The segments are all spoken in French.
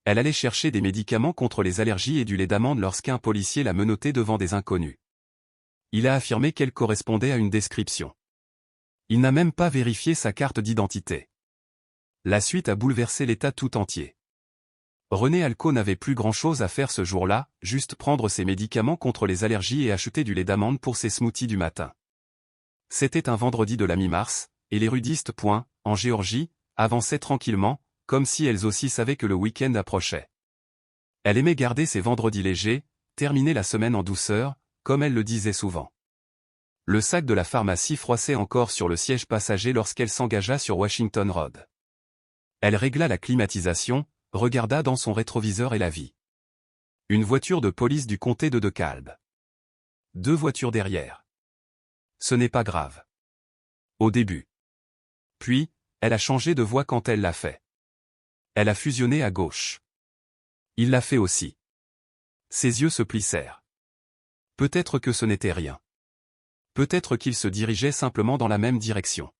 Elle allait chercher des médicaments contre les allergies et du lait d'amande lorsqu'un policier l'a menottée devant des inconnus. Il a affirmé qu'elle correspondait à une description. Il n'a même pas vérifié sa carte d'identité. La suite a bouleversé l'État tout entier. René Alco n'avait plus grand-chose à faire ce jour-là, juste prendre ses médicaments contre les allergies et acheter du lait d'amande pour ses smoothies du matin. C'était un vendredi de la mi-mars, et les rudistes en Géorgie, avançaient tranquillement, comme si elles aussi savaient que le week-end approchait. Elle aimait garder ses vendredis légers, terminer la semaine en douceur, comme elle le disait souvent. Le sac de la pharmacie froissait encore sur le siège passager lorsqu'elle s'engagea sur Washington Road. Elle régla la climatisation, regarda dans son rétroviseur et la vit. Une voiture de police du comté de DeKalb. 2 voitures derrière. Ce n'est pas grave. Au début. Puis, elle a changé de voie quand elle l'a fait. Elle a fusionné à gauche. Il l'a fait aussi. Ses yeux se plissèrent. Peut-être que ce n'était rien. Peut-être qu'il se dirigeait simplement dans la même direction.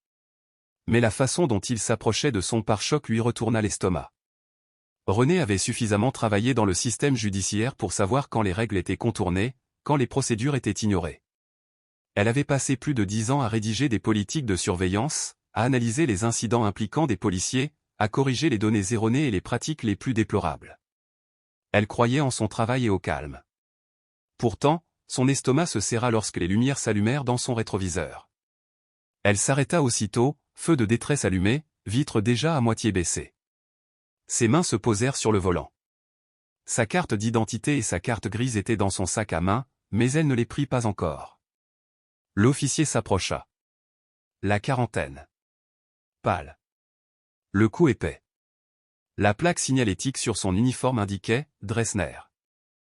Mais la façon dont il s'approchait de son pare-choc lui retourna l'estomac. René avait suffisamment travaillé dans le système judiciaire pour savoir quand les règles étaient contournées, quand les procédures étaient ignorées. Elle avait passé plus de 10 ans à rédiger des politiques de surveillance, à analyser les incidents impliquant des policiers, à corriger les données erronées et les pratiques les plus déplorables. Elle croyait en son travail et au calme. Pourtant, son estomac se serra lorsque les lumières s'allumèrent dans son rétroviseur. Elle s'arrêta aussitôt, feu de détresse allumé, vitre déjà à moitié baissée. Ses mains se posèrent sur le volant. Sa carte d'identité et sa carte grise étaient dans son sac à main, mais elle ne les prit pas encore. L'officier s'approcha. La quarantaine. Pâle. Le cou épais. La plaque signalétique sur son uniforme indiquait « Dressner ».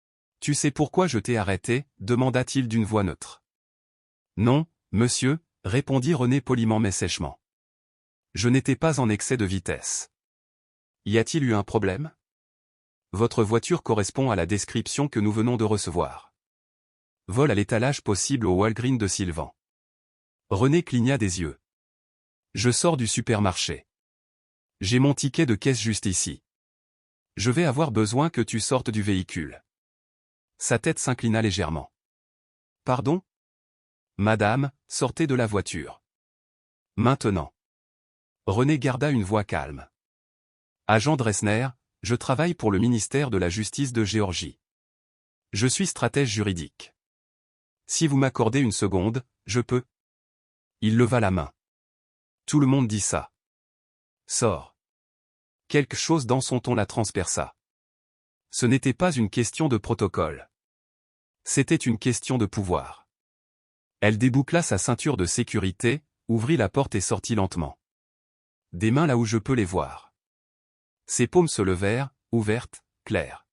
« Tu sais pourquoi je t'ai arrêté » demanda-t-il d'une voix neutre. « Non, monsieur » répondit René poliment mais sèchement. « Je n'étais pas en excès de vitesse. » Y a-t-il eu un problème? Votre voiture correspond à la description que nous venons de recevoir. Vol à l'étalage possible au Walgreen de Sylvan. René cligna des yeux. Je sors du supermarché. J'ai mon ticket de caisse juste ici. Je vais avoir besoin que tu sortes du véhicule. Sa tête s'inclina légèrement. Pardon? Madame, sortez de la voiture. Maintenant. René garda une voix calme. Agent Dressner, je travaille pour le ministère de la Justice de Géorgie. Je suis stratège juridique. Si vous m'accordez une seconde, je peux. Il leva la main. Tout le monde dit ça. Sors. Quelque chose dans son ton la transperça. Ce n'était pas une question de protocole. C'était une question de pouvoir. Elle déboucla sa ceinture de sécurité, ouvrit la porte et sortit lentement. Des mains là où je peux les voir. Ses paumes se levèrent, ouvertes, claires.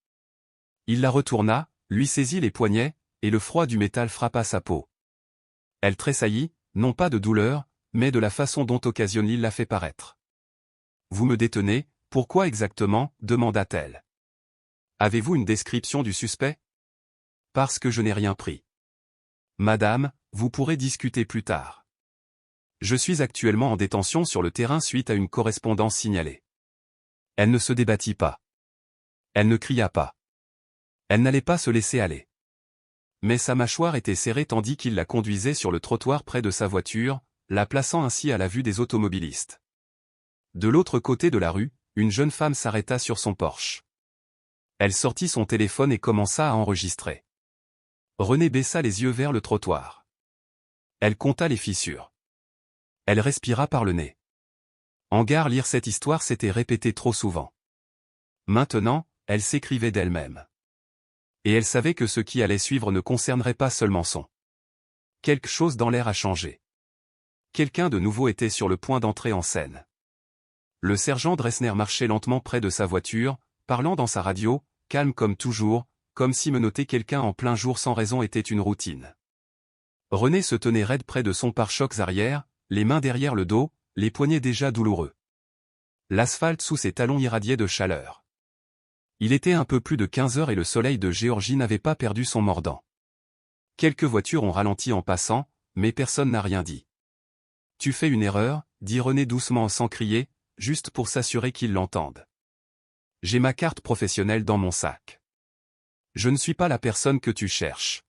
Il la retourna, lui saisit les poignets, et le froid du métal frappa sa peau. Elle tressaillit, non pas de douleur, mais de la façon dont Occasional l'a fait paraître. « Vous me détenez, pourquoi exactement » demanda-t-elle. « Avez-vous une description du suspect » ? « Parce que je n'ai rien pris. »« Madame, vous pourrez discuter plus tard. Je suis actuellement en détention sur le terrain suite à une correspondance signalée. » Elle ne se débattit pas. Elle ne cria pas. Elle n'allait pas se laisser aller. Mais sa mâchoire était serrée tandis qu'il la conduisait sur le trottoir près de sa voiture, la plaçant ainsi à la vue des automobilistes. De l'autre côté de la rue, une jeune femme s'arrêta sur son Porsche. Elle sortit son téléphone et commença à enregistrer. René baissa les yeux vers le trottoir. Elle compta les fissures. Elle respira par le nez. En gare lire cette histoire s'était répété trop souvent. Maintenant, elle s'écrivait d'elle-même. Et elle savait que ce qui allait suivre ne concernerait pas seulement son. Quelque chose dans l'air a changé. Quelqu'un de nouveau était sur le point d'entrer en scène. Le sergent Dressner marchait lentement près de sa voiture, parlant dans sa radio, calme comme toujours, comme si menotter quelqu'un en plein jour sans raison était une routine. René se tenait raide près de son pare-chocs arrière, les mains derrière le dos, les poignets déjà douloureux. L'asphalte sous ses talons irradiait de chaleur. Il était un peu plus de 15 heures et le soleil de Géorgie n'avait pas perdu son mordant. Quelques voitures ont ralenti en passant, mais personne n'a rien dit. « Tu fais une erreur » dit René doucement sans crier, juste pour s'assurer qu'ils l'entendent. J'ai ma carte professionnelle dans mon sac. Je ne suis pas la personne que tu cherches.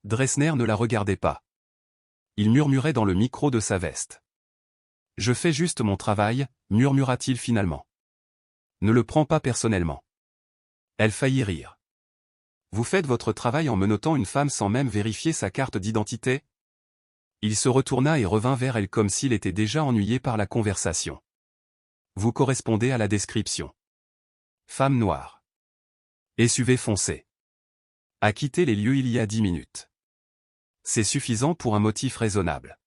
Dressner ne la regardait pas. Il murmurait dans le micro de sa veste. Je fais juste mon travail, murmura-t-il finalement. Ne le prends pas personnellement. Elle faillit rire. Vous faites votre travail en menottant une femme sans même vérifier sa carte d'identité? Il se retourna et revint vers elle comme s'il était déjà ennuyé par la conversation. Vous correspondez à la description. Femme noire. SUV foncé. A quitté les lieux il y a 10 minutes. C'est suffisant pour un motif raisonnable.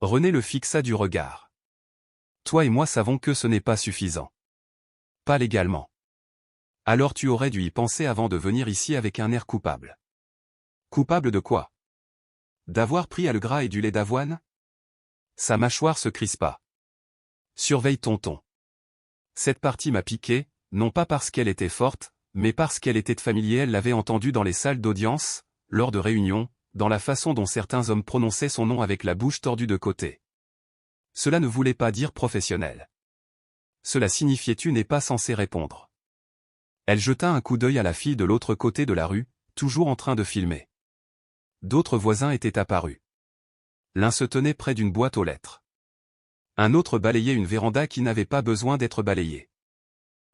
René le fixa du regard. Toi et moi savons que ce n'est pas suffisant. Pas légalement. Alors tu aurais dû y penser avant de venir ici avec un air coupable. Coupable de quoi? D'avoir pris le gras et du lait d'avoine? Sa mâchoire se crispa. Surveille ton ton. Cette partie m'a piqué, non pas parce qu'elle était forte, mais parce qu'elle était familière. Elle l'avait entendue dans les salles d'audience, lors de réunions, dans la façon dont certains hommes prononçaient son nom avec la bouche tordue de côté. Cela ne voulait pas dire professionnel. Cela signifiait tu n'es pas censé répondre. Elle jeta un coup d'œil à la fille de l'autre côté de la rue, toujours en train de filmer. D'autres voisins étaient apparus. L'un se tenait près d'une boîte aux lettres. Un autre balayait une véranda qui n'avait pas besoin d'être balayée.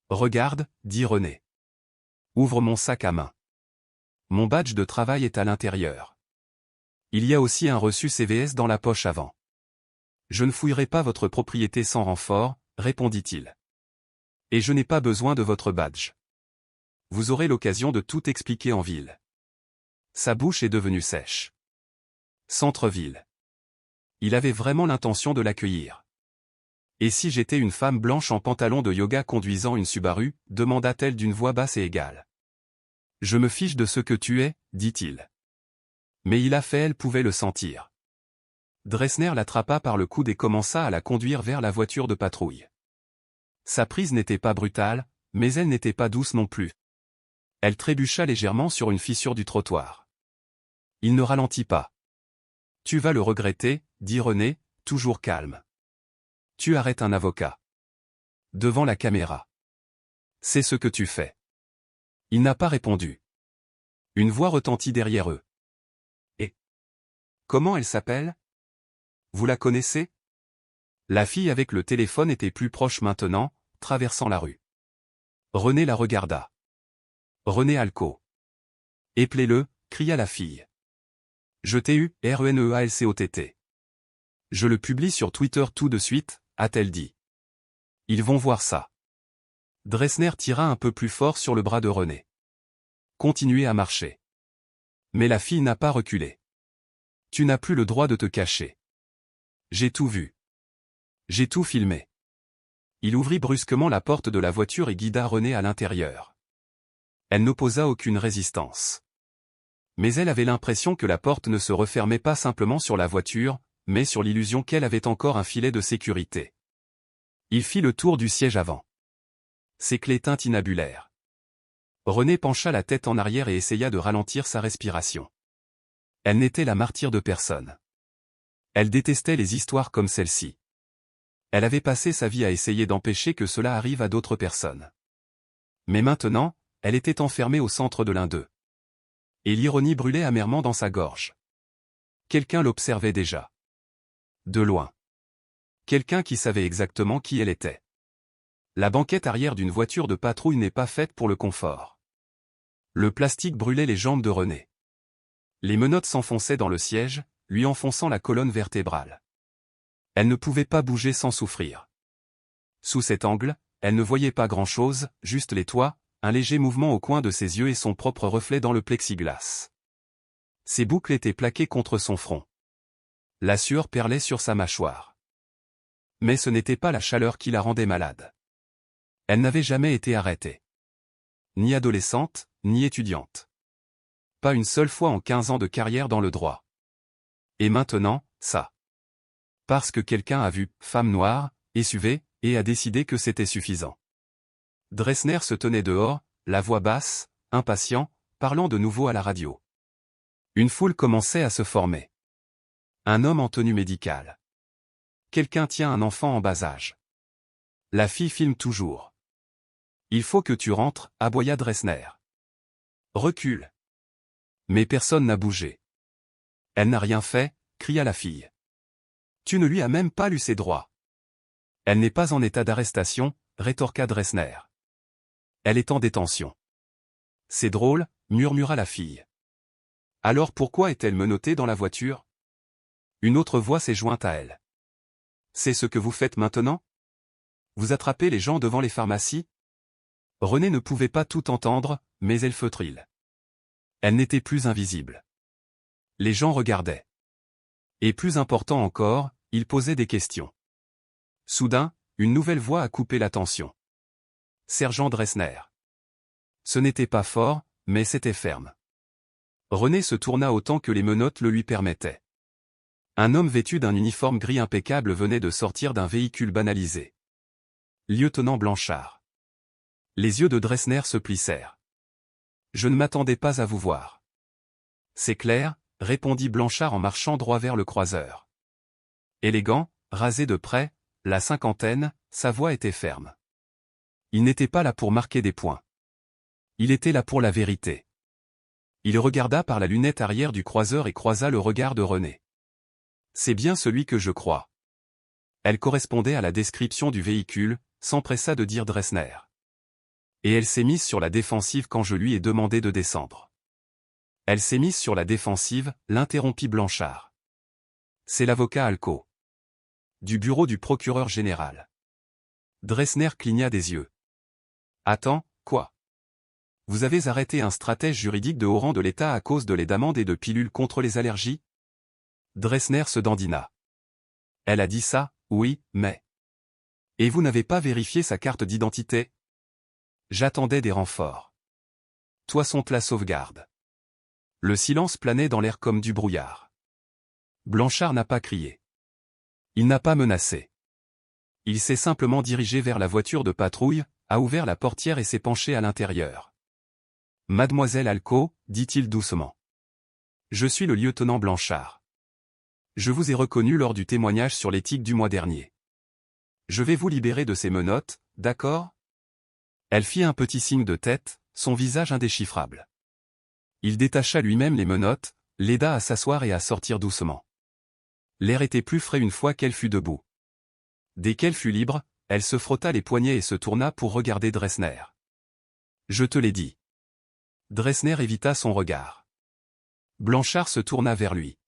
Regarde, dit René. Ouvre mon sac à main. Mon badge de travail est à l'intérieur. Il y a aussi un reçu CVS dans la poche avant. Je ne fouillerai pas votre propriété sans renfort, répondit-il. Et je n'ai pas besoin de votre badge. Vous aurez l'occasion de tout expliquer en ville. Sa bouche est devenue sèche. Centre-ville. Il avait vraiment l'intention de l'accueillir. Et si j'étais une femme blanche en pantalon de yoga conduisant une Subaru, demanda-t-elle d'une voix basse et égale. Je me fiche de ce que tu es, dit-il. Mais il a fait, elle pouvait le sentir. Dressner l'attrapa par le coude et commença à la conduire vers la voiture de patrouille. Sa prise n'était pas brutale, mais elle n'était pas douce non plus. Elle trébucha légèrement sur une fissure du trottoir. Il ne ralentit pas. Tu vas le regretter, dit René, toujours calme. Tu arrêtes un avocat. Devant la caméra. C'est ce que tu fais. Il n'a pas répondu. Une voix retentit derrière eux. Et comment elle s'appelle? Vous la connaissez? La fille avec le téléphone était plus proche maintenant, traversant la rue. René la regarda. René Alco. Épelez-le, cria la fille. Je t'ai eu, RENEALCOTT. Je le publie sur Twitter tout de suite, a-t-elle dit. Ils vont voir ça. Dressner tira un peu plus fort sur le bras de René. Continuez à marcher. Mais la fille n'a pas reculé. Tu n'as plus le droit de te cacher. J'ai tout vu. J'ai tout filmé. Il ouvrit brusquement la porte de la voiture et guida René à l'intérieur. Elle n'opposa aucune résistance. Mais elle avait l'impression que la porte ne se refermait pas simplement sur la voiture, mais sur l'illusion qu'elle avait encore un filet de sécurité. Il fit le tour du siège avant. Ses clés tintinabulèrent. René pencha la tête en arrière et essaya de ralentir sa respiration. Elle n'était la martyre de personne. Elle détestait les histoires comme celle-ci. Elle avait passé sa vie à essayer d'empêcher que cela arrive à d'autres personnes. Mais maintenant, elle était enfermée au centre de l'un d'eux. Et l'ironie brûlait amèrement dans sa gorge. Quelqu'un l'observait déjà. De loin. Quelqu'un qui savait exactement qui elle était. La banquette arrière d'une voiture de patrouille n'est pas faite pour le confort. Le plastique brûlait les jambes de René. Les menottes s'enfonçaient dans le siège, lui enfonçant la colonne vertébrale. Elle ne pouvait pas bouger sans souffrir. Sous cet angle, elle ne voyait pas grand-chose, juste les toits, un léger mouvement au coin de ses yeux et son propre reflet dans le plexiglas. Ses boucles étaient plaquées contre son front. La sueur perlait sur sa mâchoire. Mais ce n'était pas la chaleur qui la rendait malade. Elle n'avait jamais été arrêtée. Ni adolescente, ni étudiante. Pas une seule fois en 15 ans de carrière dans le droit. Et maintenant, ça. Parce que quelqu'un a vu « femme noire », SUV, et a décidé que c'était suffisant. Dressner se tenait dehors, la voix basse, impatient, parlant de nouveau à la radio. Une foule commençait à se former. Un homme en tenue médicale. Quelqu'un tient un enfant en bas âge. La fille filme toujours. Il faut que tu rentres, aboya Dressner. Recule. Mais personne n'a bougé. Elle n'a rien fait, cria la fille. Tu ne lui as même pas lu ses droits. Elle n'est pas en état d'arrestation, rétorqua Dressner. Elle est en détention. C'est drôle, murmura la fille. Alors pourquoi est-elle menottée dans la voiture? Une autre voix s'est jointe à elle. C'est ce que vous faites maintenant? Vous attrapez les gens devant les pharmacies? René ne pouvait pas tout entendre, mais elle feutrille. Elle n'était plus invisible. Les gens regardaient. Et plus important encore, ils posaient des questions. Soudain, une nouvelle voix a coupé l'attention. Sergent Dressner. Ce n'était pas fort, mais c'était ferme. René se tourna autant que les menottes le lui permettaient. Un homme vêtu d'un uniforme gris impeccable venait de sortir d'un véhicule banalisé. Lieutenant Blanchard. Les yeux de Dressner se plissèrent. Je ne m'attendais pas à vous voir. C'est clair, répondit Blanchard en marchant droit vers le croiseur. Élégant, rasé de près, la cinquantaine, sa voix était ferme. Il n'était pas là pour marquer des points. Il était là pour la vérité. Il regarda par la lunette arrière du croiseur et croisa le regard de René. C'est bien celui que je crois. Elle correspondait à la description du véhicule, s'empressa de dire Dressner. Et elle s'est mise sur la défensive quand je lui ai demandé de descendre. Elle s'est mise sur la défensive, l'interrompit Blanchard. C'est l'avocat Alco. Du bureau du procureur général. Dressner cligna des yeux. Attends, quoi? Vous avez arrêté un stratège juridique de haut rang de l'État à cause de lait d'amande et de pilules contre les allergies? Dressner se dandina. Elle a dit ça, oui, mais... Et vous n'avez pas vérifié sa carte d'identité? J'attendais des renforts. Toi sont la sauvegarde. Le silence planait dans l'air comme du brouillard. Blanchard n'a pas crié. Il n'a pas menacé. Il s'est simplement dirigé vers la voiture de patrouille, a ouvert la portière et s'est penché à l'intérieur. Mademoiselle Alco, dit-il doucement. Je suis le lieutenant Blanchard. Je vous ai reconnu lors du témoignage sur l'éthique du mois dernier. Je vais vous libérer de ces menottes, d'accord? Elle fit un petit signe de tête, son visage indéchiffrable. Il détacha lui-même les menottes, l'aida à s'asseoir et à sortir doucement. L'air était plus frais une fois qu'elle fut debout. Dès qu'elle fut libre, elle se frotta les poignets et se tourna pour regarder Dressner. Je te l'ai dit. Dressner évita son regard. Blanchard se tourna vers lui.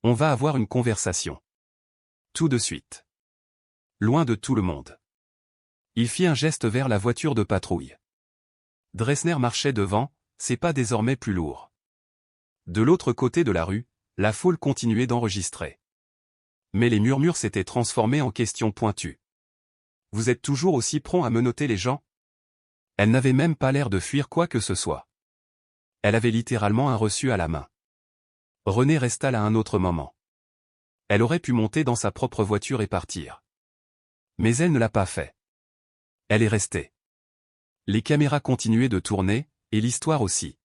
On va avoir une conversation. Tout de suite. Loin de tout le monde. Il fit un geste vers la voiture de patrouille. Dressner marchait devant, ses pas désormais plus lourds. De l'autre côté de la rue, la foule continuait d'enregistrer. Mais les murmures s'étaient transformés en questions pointues. Vous êtes toujours aussi prompt à menotter les gens? Elle n'avait même pas l'air de fuir quoi que ce soit. Elle avait littéralement un reçu à la main. René resta là un autre moment. Elle aurait pu monter dans sa propre voiture et partir. Mais elle ne l'a pas fait. Elle est restée. Les caméras continuaient de tourner, et l'histoire aussi.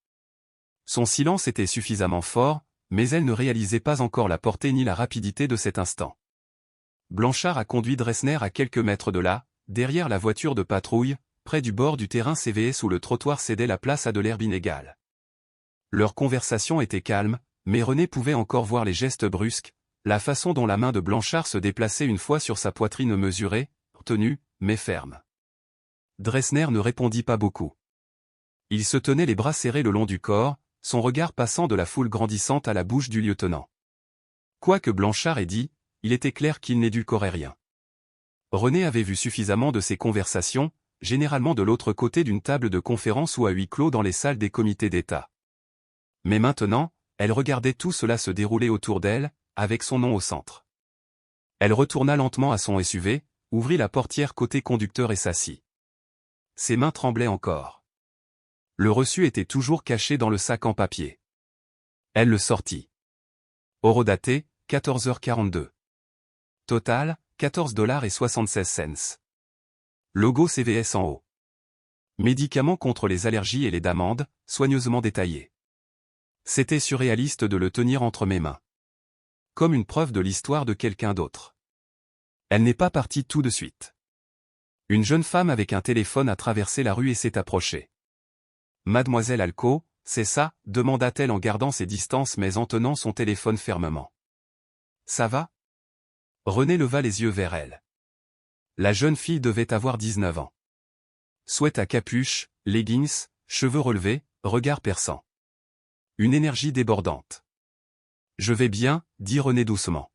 Son silence était suffisamment fort, mais elle ne réalisait pas encore la portée ni la rapidité de cet instant. Blanchard a conduit Dressner à quelques mètres de là, derrière la voiture de patrouille, près du bord du terrain CVS où le trottoir cédait la place à de l'herbe inégale. Leur conversation était calme, mais René pouvait encore voir les gestes brusques, la façon dont la main de Blanchard se déplaçait une fois sur sa poitrine mesurée, tenue, mais ferme. Dressner ne répondit pas beaucoup. Il se tenait les bras serrés le long du corps, son regard passant de la foule grandissante à la bouche du lieutenant. Quoi que Blanchard ait dit, il était clair qu'il n'édulcorait rien. René avait vu suffisamment de ces conversations, généralement de l'autre côté d'une table de conférence ou à huis clos dans les salles des comités d'État. Mais maintenant, elle regardait tout cela se dérouler autour d'elle, avec son nom au centre. Elle retourna lentement à son SUV, ouvrit la portière côté conducteur et s'assit. Ses mains tremblaient encore. Le reçu était toujours caché dans le sac en papier. Elle le sortit. Horodaté, 14h42. Total, $14,76. Logo CVS en haut. Médicaments contre les allergies et les d'amandes, soigneusement détaillés. C'était surréaliste de le tenir entre mes mains. Comme une preuve de l'histoire de quelqu'un d'autre. Elle n'est pas partie tout de suite. Une jeune femme avec un téléphone a traversé la rue et s'est approchée. Mademoiselle Alco, c'est ça, demanda-t-elle en gardant ses distances mais en tenant son téléphone fermement. Ça va? René leva les yeux vers elle. La jeune fille devait avoir 19 ans. Sweat à capuche, leggings, cheveux relevés, regard perçant. Une énergie débordante. Je vais bien, dit René doucement.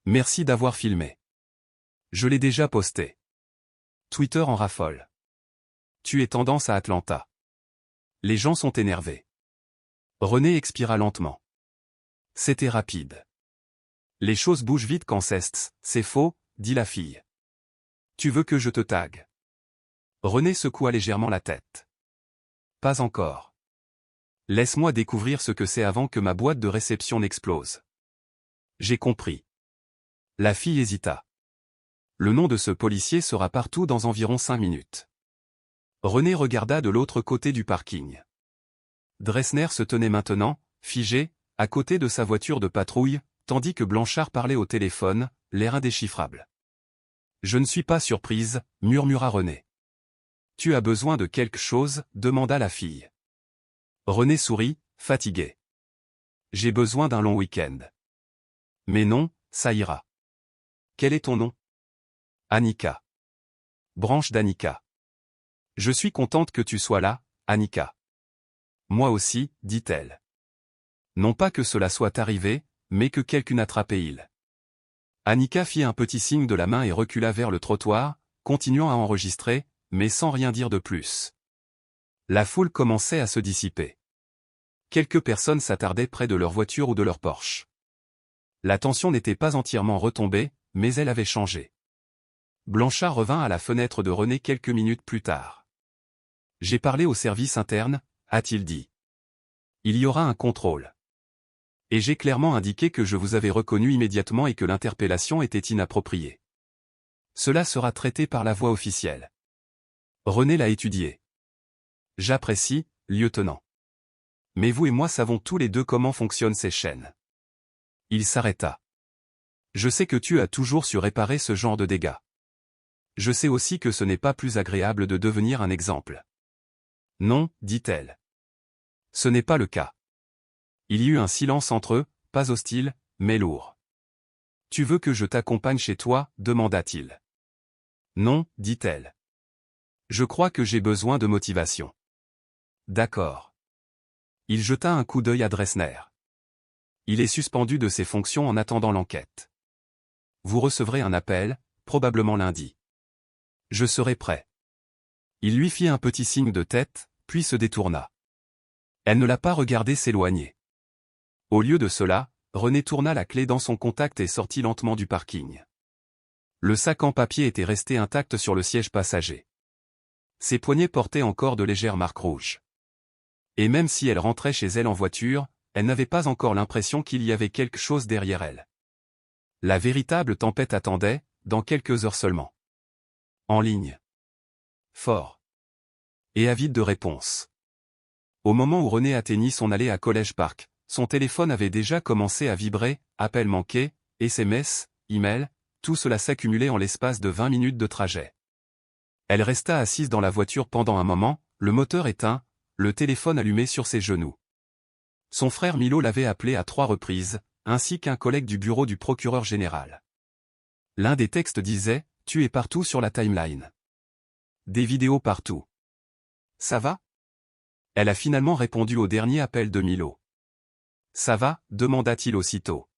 Merci d'avoir filmé. Je l'ai déjà posté. Twitter en raffole. Tu es tendance à Atlanta. Les gens sont énervés. René expira lentement. C'était rapide. Les choses bougent vite quand c'est faux, dit la fille. Tu veux que je te tague? René secoua légèrement la tête. Pas encore. Laisse-moi découvrir ce que c'est avant que ma boîte de réception n'explose. J'ai compris. La fille hésita. Le nom de ce policier sera partout dans environ 5 minutes. René regarda de l'autre côté du parking. Dressner se tenait maintenant, figé, à côté de sa voiture de patrouille, tandis que Blanchard parlait au téléphone, l'air indéchiffrable. Je ne suis pas surprise, murmura René. Tu as besoin de quelque chose, demanda la fille. René sourit, fatigué. J'ai besoin d'un long week-end. Mais non, ça ira. Quel est ton nom? Annika. Branche d'Annika. Je suis contente que tu sois là, Annika. Moi aussi, dit-elle. Non pas que cela soit arrivé, mais que quelqu'un attrapé il. Annika fit un petit signe de la main et recula vers le trottoir, continuant à enregistrer, mais sans rien dire de plus. La foule commençait à se dissiper. Quelques personnes s'attardaient près de leur voiture ou de leur Porsche. La tension n'était pas entièrement retombée, mais elle avait changé. Blanchard revint à la fenêtre de René quelques minutes plus tard. J'ai parlé au service interne, a-t-il dit. Il y aura un contrôle. Et j'ai clairement indiqué que je vous avais reconnu immédiatement et que l'interpellation était inappropriée. Cela sera traité par la voie officielle. René l'a étudié. J'apprécie, lieutenant. Mais vous et moi savons tous les deux comment fonctionnent ces chaînes. Il s'arrêta. Je sais que tu as toujours su réparer ce genre de dégâts. Je sais aussi que ce n'est pas plus agréable de devenir un exemple. Non, dit-elle. Ce n'est pas le cas. Il y eut un silence entre eux, pas hostile, mais lourd. Tu veux que je t'accompagne chez toi, demanda-t-il. Non, dit-elle. Je crois que j'ai besoin de motivation. D'accord. Il jeta un coup d'œil à Dressner. Il est suspendu de ses fonctions en attendant l'enquête. Vous recevrez un appel, probablement lundi. Je serai prêt. Il lui fit un petit signe de tête, puis se détourna. Elle ne l'a pas regardé s'éloigner. Au lieu de cela, René tourna la clé dans son contact et sortit lentement du parking. Le sac en papier était resté intact sur le siège passager. Ses poignets portaient encore de légères marques rouges. Et même si elle rentrait chez elle en voiture, elle n'avait pas encore l'impression qu'il y avait quelque chose derrière elle. La véritable tempête attendait, dans quelques heures seulement. En ligne. Fort. Et avide de réponses. Au moment où René atteignit son allée à College Park, son téléphone avait déjà commencé à vibrer, appels manqués, SMS, email, tout cela s'accumulait en l'espace de 20 minutes de trajet. Elle resta assise dans la voiture pendant un moment, le moteur éteint, le téléphone allumé sur ses genoux. Son frère Milo l'avait appelé à 3 reprises, ainsi qu'un collègue du bureau du procureur général. L'un des textes disait « Tu es partout sur la timeline. Des vidéos partout. Ça va ?» Elle a finalement répondu au dernier appel de Milo. « Ça va ?» demanda-t-il aussitôt.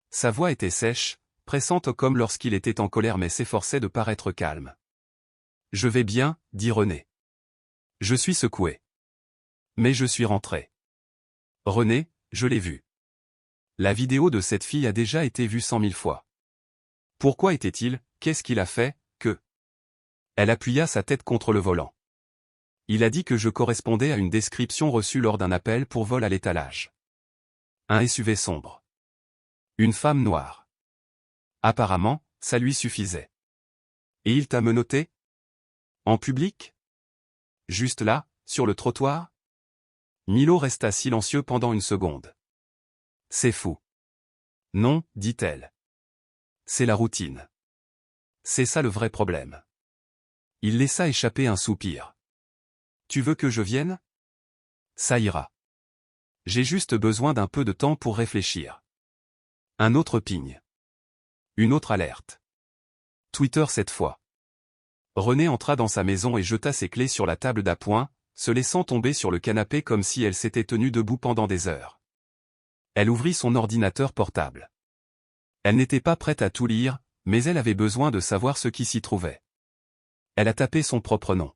Sa voix était sèche, pressante comme lorsqu'il était en colère mais s'efforçait de paraître calme. « Je vais bien, dit René. Je suis secoué. Mais je suis rentré. René, je l'ai vu. La vidéo de cette fille a déjà été vue 100 000 fois. Pourquoi était-il, qu'est-ce qu'il a fait, que... Elle appuya sa tête contre le volant. Il a dit que je correspondais à une description reçue lors d'un appel pour vol à l'étalage. Un SUV sombre. Une femme noire. Apparemment, ça lui suffisait. Et il t'a menotté? En public? Juste là, sur le trottoir? Milo resta silencieux pendant une seconde. C'est fou. Non, dit-elle. C'est la routine. C'est ça le vrai problème. Il laissa échapper un soupir. Tu veux que je vienne? Ça ira. J'ai juste besoin d'un peu de temps pour réfléchir. Un autre ping. Une autre alerte. Twitter cette fois. René entra dans sa maison et jeta ses clés sur la table d'appoint, se laissant tomber sur le canapé comme si elle s'était tenue debout pendant des heures. Elle ouvrit son ordinateur portable. Elle n'était pas prête à tout lire, mais elle avait besoin de savoir ce qui s'y trouvait. Elle a tapé son propre nom.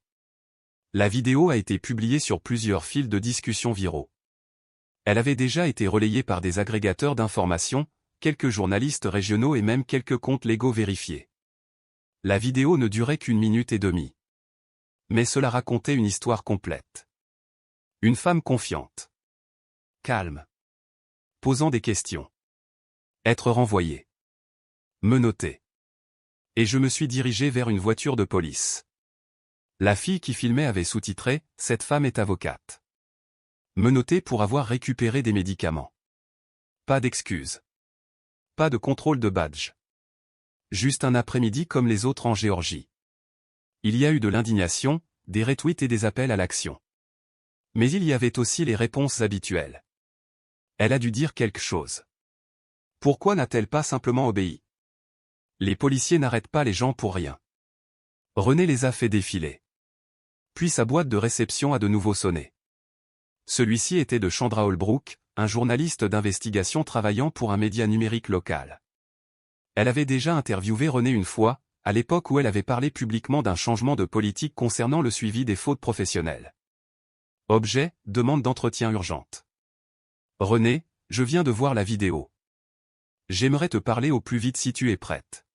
La vidéo a été publiée sur plusieurs fils de discussion viraux. Elle avait déjà été relayée par des agrégateurs d'informations, quelques journalistes régionaux et même quelques comptes légaux vérifiés. La vidéo ne durait qu'1 minute et demie. Mais cela racontait une histoire complète. Une femme confiante. Calme. Posant des questions. Être renvoyée. Menottée. Et je me suis dirigé vers une voiture de police. La fille qui filmait avait sous-titré « Cette femme est avocate ». Menottée pour avoir récupéré des médicaments. Pas d'excuses. Pas de contrôle de badge. Juste un après-midi comme les autres en Géorgie. Il y a eu de l'indignation, des retweets et des appels à l'action. Mais il y avait aussi les réponses habituelles. Elle a dû dire quelque chose. Pourquoi n'a-t-elle pas simplement obéi? Les policiers n'arrêtent pas les gens pour rien. René les a fait défiler. Puis sa boîte de réception a de nouveau sonné. Celui-ci était de Chandra Holbrook, un journaliste d'investigation travaillant pour un média numérique local. Elle avait déjà interviewé René une fois, à l'époque où elle avait parlé publiquement d'un changement de politique concernant le suivi des fautes professionnelles. Objet, demande d'entretien urgente. René, je viens de voir la vidéo. J'aimerais te parler au plus vite si tu es prête.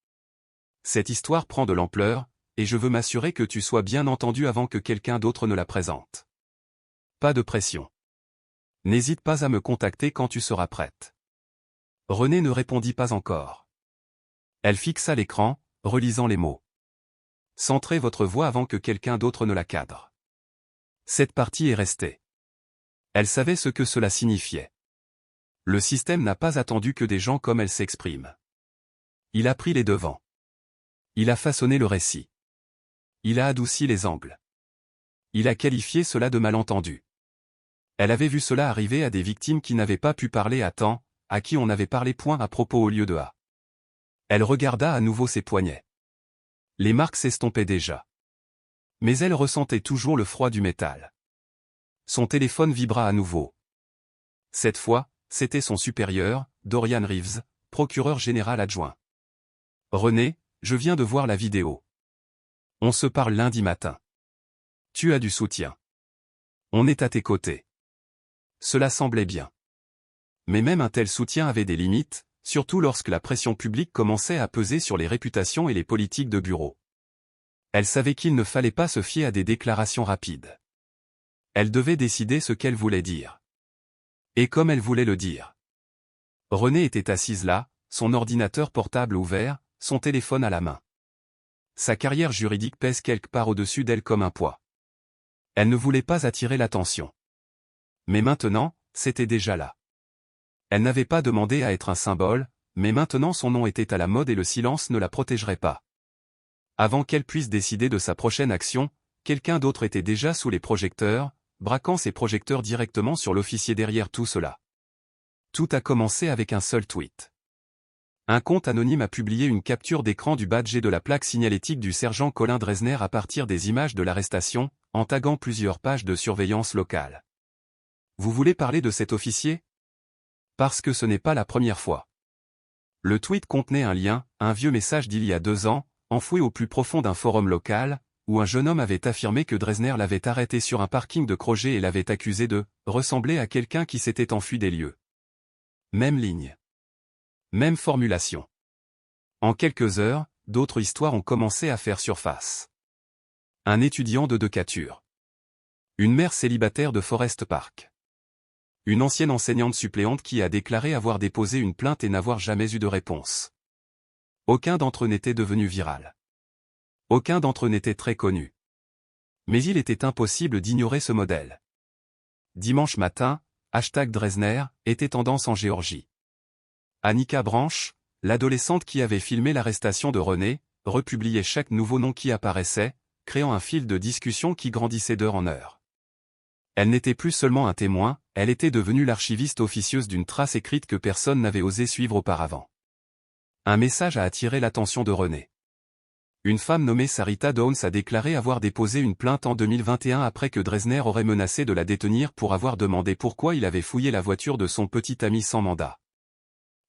Cette histoire prend de l'ampleur, et je veux m'assurer que tu sois bien entendu avant que quelqu'un d'autre ne la présente. Pas de pression. N'hésite pas à me contacter quand tu seras prête. René ne répondit pas encore. Elle fixa l'écran, relisant les mots. Centrez votre voix avant que quelqu'un d'autre ne la cadre. Cette partie est restée. Elle savait ce que cela signifiait. Le système n'a pas attendu que des gens comme elle s'expriment. Il a pris les devants. Il a façonné le récit. Il a adouci les angles. Il a qualifié cela de malentendu. Elle avait vu cela arriver à des victimes qui n'avaient pas pu parler à temps, à qui on avait parlé point à propos au lieu de A. Elle regarda à nouveau ses poignets. Les marques s'estompaient déjà. Mais elle ressentait toujours le froid du métal. Son téléphone vibra à nouveau. Cette fois, c'était son supérieur, Dorian Reeves, procureur général adjoint. René, je viens de voir la vidéo. On se parle lundi matin. Tu as du soutien. On est à tes côtés. Cela semblait bien. Mais même un tel soutien avait des limites, surtout lorsque la pression publique commençait à peser sur les réputations et les politiques de bureau. Elle savait qu'il ne fallait pas se fier à des déclarations rapides. Elle devait décider ce qu'elle voulait dire. Et comme elle voulait le dire. René était assise là, son ordinateur portable ouvert, son téléphone à la main. Sa carrière juridique pèse quelque part au-dessus d'elle comme un poids. Elle ne voulait pas attirer l'attention. Mais maintenant, c'était déjà là. Elle n'avait pas demandé à être un symbole, mais maintenant son nom était à la mode et le silence ne la protégerait pas. Avant qu'elle puisse décider de sa prochaine action, quelqu'un d'autre était déjà sous les projecteurs, braquant ses projecteurs directement sur l'officier derrière tout cela. Tout a commencé avec un seul tweet. Un compte anonyme a publié une capture d'écran du badge et de la plaque signalétique du sergent Colin Dresner à partir des images de l'arrestation, en taguant plusieurs pages de surveillance locale. Vous voulez parler de cet officier? Parce que ce n'est pas la première fois. Le tweet contenait un lien, un vieux message d'il y a 2 ans, enfoui au plus profond d'un forum local, où un jeune homme avait affirmé que Dresner l'avait arrêté sur un parking de Crozet et l'avait accusé de ressembler à quelqu'un qui s'était enfui des lieux. Même ligne. Même formulation. En quelques heures, d'autres histoires ont commencé à faire surface. Un étudiant de Decatur. Une mère célibataire de Forest Park. Une ancienne enseignante suppléante qui a déclaré avoir déposé une plainte et n'avoir jamais eu de réponse. Aucun d'entre eux n'était devenu viral. Aucun d'entre eux n'était très connu. Mais il était impossible d'ignorer ce modèle. Dimanche matin, #Dresner était tendance en Géorgie. Annika Branch, l'adolescente qui avait filmé l'arrestation de René, republiait chaque nouveau nom qui apparaissait, créant un fil de discussion qui grandissait d'heure en heure. Elle n'était plus seulement un témoin, elle était devenue l'archiviste officieuse d'une trace écrite que personne n'avait osé suivre auparavant. Un message a attiré l'attention de René. Une femme nommée Sarita Downs a déclaré avoir déposé une plainte en 2021 après que Dresner aurait menacé de la détenir pour avoir demandé pourquoi il avait fouillé la voiture de son petit ami sans mandat.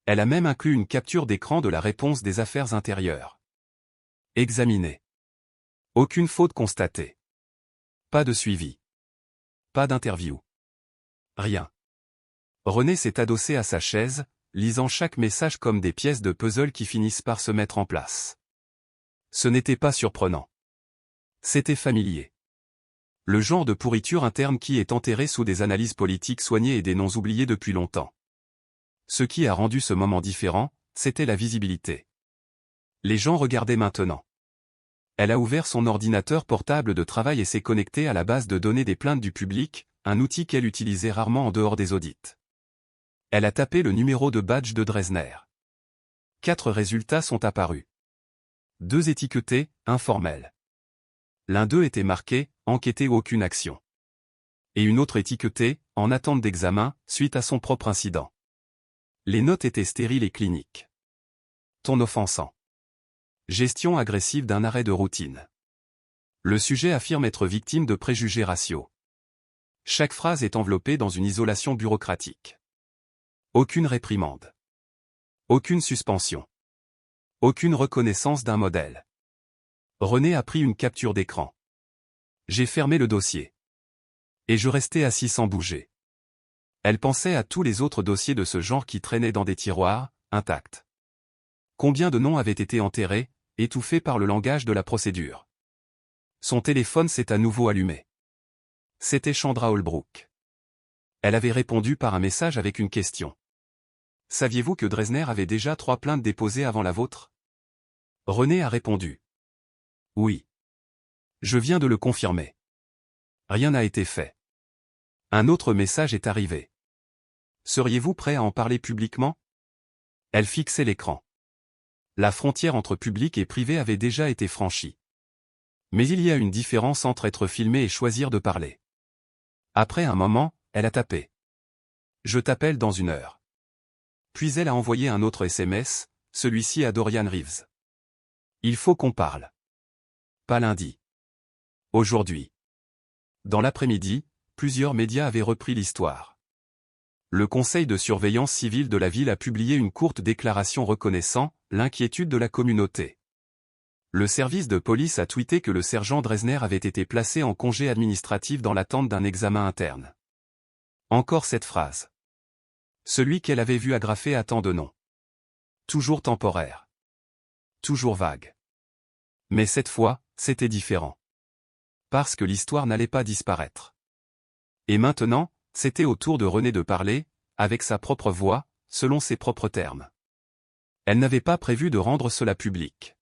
Elle a même inclus une capture d'écran de la réponse des affaires intérieures. Examinée. Aucune faute constatée. Pas de suivi. Pas d'interview. Rien. René s'est adossé à sa chaise, lisant chaque message comme des pièces de puzzle qui finissent par se mettre en place. Ce n'était pas surprenant. C'était familier. Le genre de pourriture interne qui est enterré sous des analyses politiques soignées et des noms oubliés depuis longtemps. Ce qui a rendu ce moment différent, c'était la visibilité. Les gens regardaient maintenant. Elle a ouvert son ordinateur portable de travail et s'est connectée à la base de données des plaintes du public, un outil qu'elle utilisait rarement en dehors des audits. Elle a tapé le numéro de badge de Dresner. 4 résultats sont apparus. 2 étiquetés, informels. L'un d'eux était marqué « Enquêté ou aucune action ». Et une autre étiquetée « En attente d'examen, suite à son propre incident ». Les notes étaient stériles et cliniques. Ton offensant. Gestion agressive d'un arrêt de routine. Le sujet affirme être victime de préjugés raciaux. Chaque phrase est enveloppée dans une isolation bureaucratique. Aucune réprimande. Aucune suspension. Aucune reconnaissance d'un modèle. René a pris une capture d'écran. J'ai fermé le dossier. Et je restais assis sans bouger. Elle pensait à tous les autres dossiers de ce genre qui traînaient dans des tiroirs, intacts. Combien de noms avaient été enterrés, étouffés par le langage de la procédure. Son téléphone s'est à nouveau allumé. C'était Chandra Holbrook. Elle avait répondu par un message avec une question. Saviez-vous que Dresner avait déjà 3 plaintes déposées avant la vôtre? René a répondu. Oui. Je viens de le confirmer. Rien n'a été fait. Un autre message est arrivé. Seriez-vous prêt à en parler publiquement? Elle fixait l'écran. La frontière entre public et privé avait déjà été franchie. Mais il y a une différence entre être filmé et choisir de parler. Après un moment, elle a tapé. Je t'appelle dans 1 heure. Puis elle a envoyé un autre SMS, celui-ci à Dorian Reeves. Il faut qu'on parle. Pas lundi. Aujourd'hui. Dans l'après-midi, plusieurs médias avaient repris l'histoire. Le conseil de surveillance civile de la ville a publié une courte déclaration reconnaissant l'inquiétude de la communauté. Le service de police a tweeté que le sergent Dresner avait été placé en congé administratif dans l'attente d'un examen interne. Encore cette phrase. Celui qu'elle avait vu agrafé à tant de noms. Toujours temporaire. Toujours vague. Mais cette fois, c'était différent. Parce que l'histoire n'allait pas disparaître. Et maintenant, c'était au tour de René de parler, avec sa propre voix, selon ses propres termes. Elle n'avait pas prévu de rendre cela public.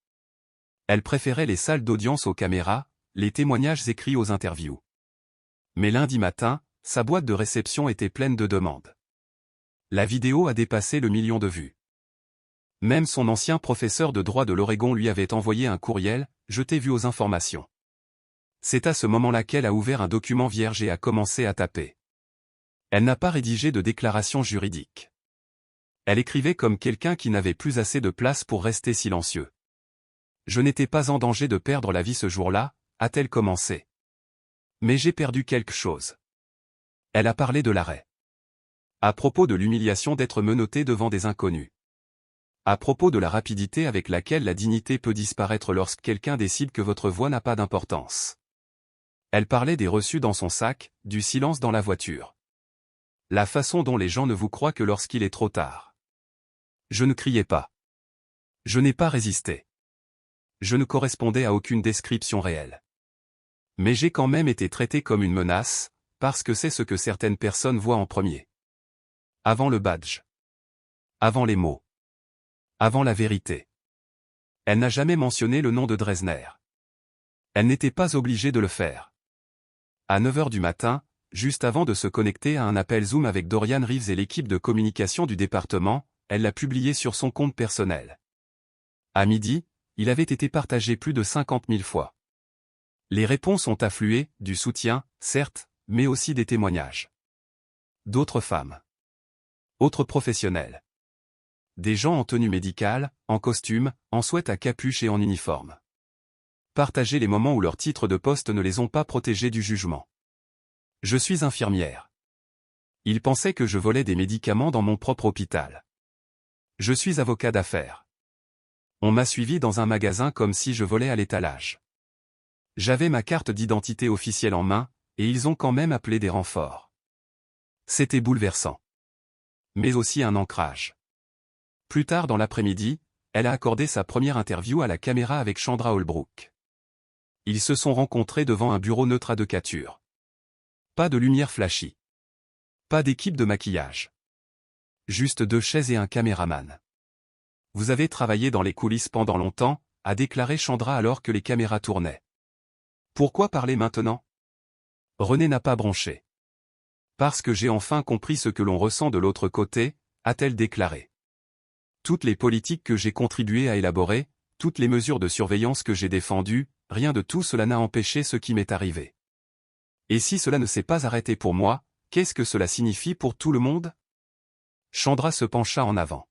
Elle préférait les salles d'audience aux caméras, les témoignages écrits aux interviews. Mais lundi matin, sa boîte de réception était pleine de demandes. La vidéo a dépassé le 1 million de vues. Même son ancien professeur de droit de l'Oregon lui avait envoyé un courriel, je t'ai vu aux informations. C'est à ce moment-là qu'elle a ouvert un document vierge et a commencé à taper. Elle n'a pas rédigé de déclaration juridique. Elle écrivait comme quelqu'un qui n'avait plus assez de place pour rester silencieux. Je n'étais pas en danger de perdre la vie ce jour-là, a-t-elle commencé. Mais j'ai perdu quelque chose. Elle a parlé de l'arrêt. À propos de l'humiliation d'être menotté devant des inconnus. À propos de la rapidité avec laquelle la dignité peut disparaître lorsque quelqu'un décide que votre voix n'a pas d'importance. Elle parlait des reçus dans son sac, du silence dans la voiture. La façon dont les gens ne vous croient que lorsqu'il est trop tard. Je ne criais pas. Je n'ai pas résisté. Je ne correspondais à aucune description réelle. Mais j'ai quand même été traité comme une menace, parce que c'est ce que certaines personnes voient en premier. Avant le badge. Avant les mots. Avant la vérité. Elle n'a jamais mentionné le nom de Dresner. Elle n'était pas obligée de le faire. À 9 h du matin, juste avant de se connecter à un appel Zoom avec Dorian Reeves et l'équipe de communication du département, elle l'a publié sur son compte personnel. À midi, il avait été partagé plus de 50 000 fois. Les réponses ont afflué, du soutien, certes, mais aussi des témoignages. D'autres femmes. Autres professionnels. Des gens en tenue médicale, en costume, en sweat à capuche et en uniforme. Partager les moments où leurs titres de poste ne les ont pas protégés du jugement. Je suis infirmière. Ils pensaient que je volais des médicaments dans mon propre hôpital. Je suis avocat d'affaires. On m'a suivi dans un magasin comme si je volais à l'étalage. J'avais ma carte d'identité officielle en main, et ils ont quand même appelé des renforts. C'était bouleversant. Mais aussi un ancrage. Plus tard dans l'après-midi, elle a accordé sa première interview à la caméra avec Chandra Holbrook. Ils se sont rencontrés devant un bureau neutre à decature. Pas de lumière flashy. Pas d'équipe de maquillage. Juste 2 chaises et un caméraman. Vous avez travaillé dans les coulisses pendant longtemps, a déclaré Chandra alors que les caméras tournaient. Pourquoi parler maintenant? René n'a pas bronché. Parce que j'ai enfin compris ce que l'on ressent de l'autre côté, a-t-elle déclaré. Toutes les politiques que j'ai contribué à élaborer, toutes les mesures de surveillance que j'ai défendues, rien de tout cela n'a empêché ce qui m'est arrivé. Et si cela ne s'est pas arrêté pour moi, qu'est-ce que cela signifie pour tout le monde? Chandra se pencha en avant.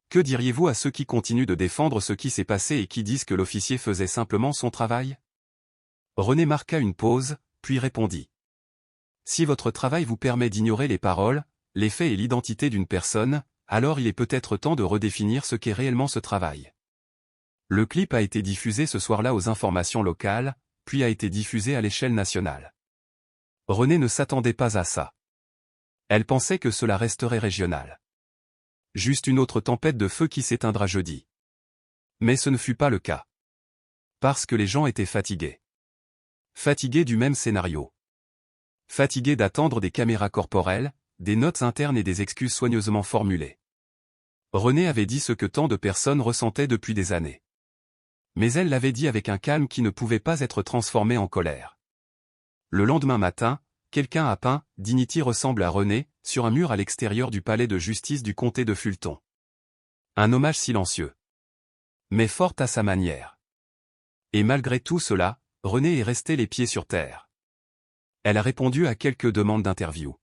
Que diriez-vous à ceux qui continuent de défendre ce qui s'est passé et qui disent que l'officier faisait simplement son travail? René marqua une pause, puis répondit. Si votre travail vous permet d'ignorer les paroles, les faits et l'identité d'une personne, alors il est peut-être temps de redéfinir ce qu'est réellement ce travail. Le clip a été diffusé ce soir-là aux informations locales, puis a été diffusé à l'échelle nationale. René ne s'attendait pas à ça. Elle pensait que cela resterait régional. Juste une autre tempête de feu qui s'éteindra jeudi. Mais ce ne fut pas le cas. Parce que les gens étaient fatigués. Fatigués du même scénario. Fatigués d'attendre des caméras corporelles, des notes internes et des excuses soigneusement formulées. René avait dit ce que tant de personnes ressentaient depuis des années. Mais elle l'avait dit avec un calme qui ne pouvait pas être transformé en colère. Le lendemain matin, quelqu'un a peint « Dignity ressemble à René » sur un mur à l'extérieur du palais de justice du comté de Fulton. Un hommage silencieux. Mais fort à sa manière. Et malgré tout cela, René est resté les pieds sur terre. Elle a répondu à quelques demandes d'interview.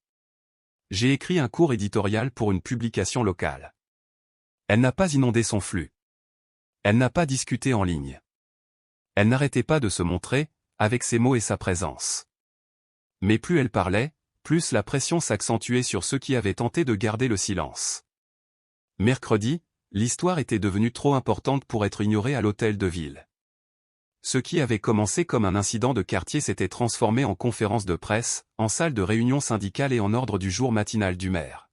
J'ai écrit un court éditorial pour une publication locale. Elle n'a pas inondé son flux. Elle n'a pas discuté en ligne. Elle n'arrêtait pas de se montrer, avec ses mots et sa présence. Mais plus elle parlait, plus la pression s'accentuait sur ceux qui avaient tenté de garder le silence. Mercredi, l'histoire était devenue trop importante pour être ignorée à l'hôtel de ville. Ce qui avait commencé comme un incident de quartier s'était transformé en conférence de presse, en salle de réunion syndicale et en ordre du jour matinal du maire.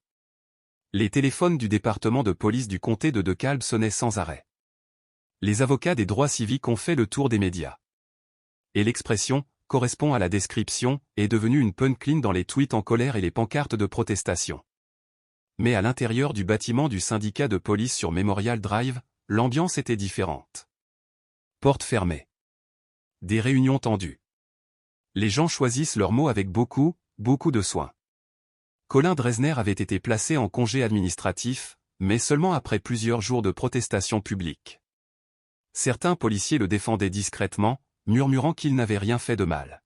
Les téléphones du département de police du comté de DeKalb sonnaient sans arrêt. Les avocats des droits civiques ont fait le tour des médias. Et l'expression « correspond à la description » est devenue une punchline dans les tweets en colère et les pancartes de protestation. Mais à l'intérieur du bâtiment du syndicat de police sur Memorial Drive, l'ambiance était différente. Portes fermées. Des réunions tendues. Les gens choisissent leurs mots avec beaucoup de soin. Colin Dresner avait été placé en congé administratif, mais seulement après plusieurs jours de protestation publique. Certains policiers le défendaient discrètement, murmurant qu'il n'avait rien fait de mal.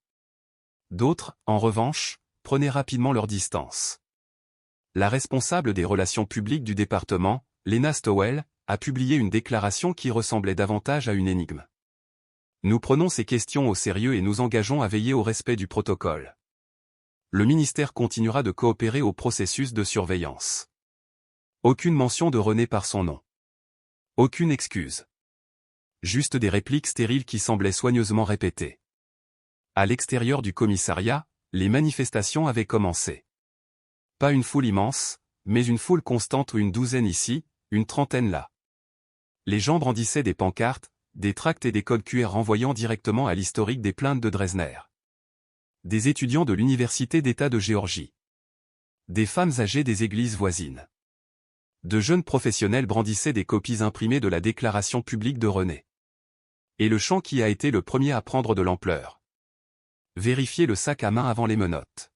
D'autres, en revanche, prenaient rapidement leur distance. La responsable des relations publiques du département, Lena Stowell, a publié une déclaration qui ressemblait davantage à une énigme. Nous prenons ces questions au sérieux et nous engageons à veiller au respect du protocole. Le ministère continuera de coopérer au processus de surveillance. Aucune mention de René par son nom. Aucune excuse. Juste des répliques stériles qui semblaient soigneusement répétées. À l'extérieur du commissariat, les manifestations avaient commencé. Pas une foule immense, mais une foule constante ou une douzaine ici, une trentaine là. Les gens brandissaient des pancartes, des tracts et des codes QR renvoyant directement à l'historique des plaintes de Dresner. Des étudiants de l'Université d'État de Géorgie. Des femmes âgées des églises voisines. De jeunes professionnels brandissaient des copies imprimées de la déclaration publique de René. Et le chant qui a été le premier à prendre de l'ampleur. Vérifier le sac à main avant les menottes.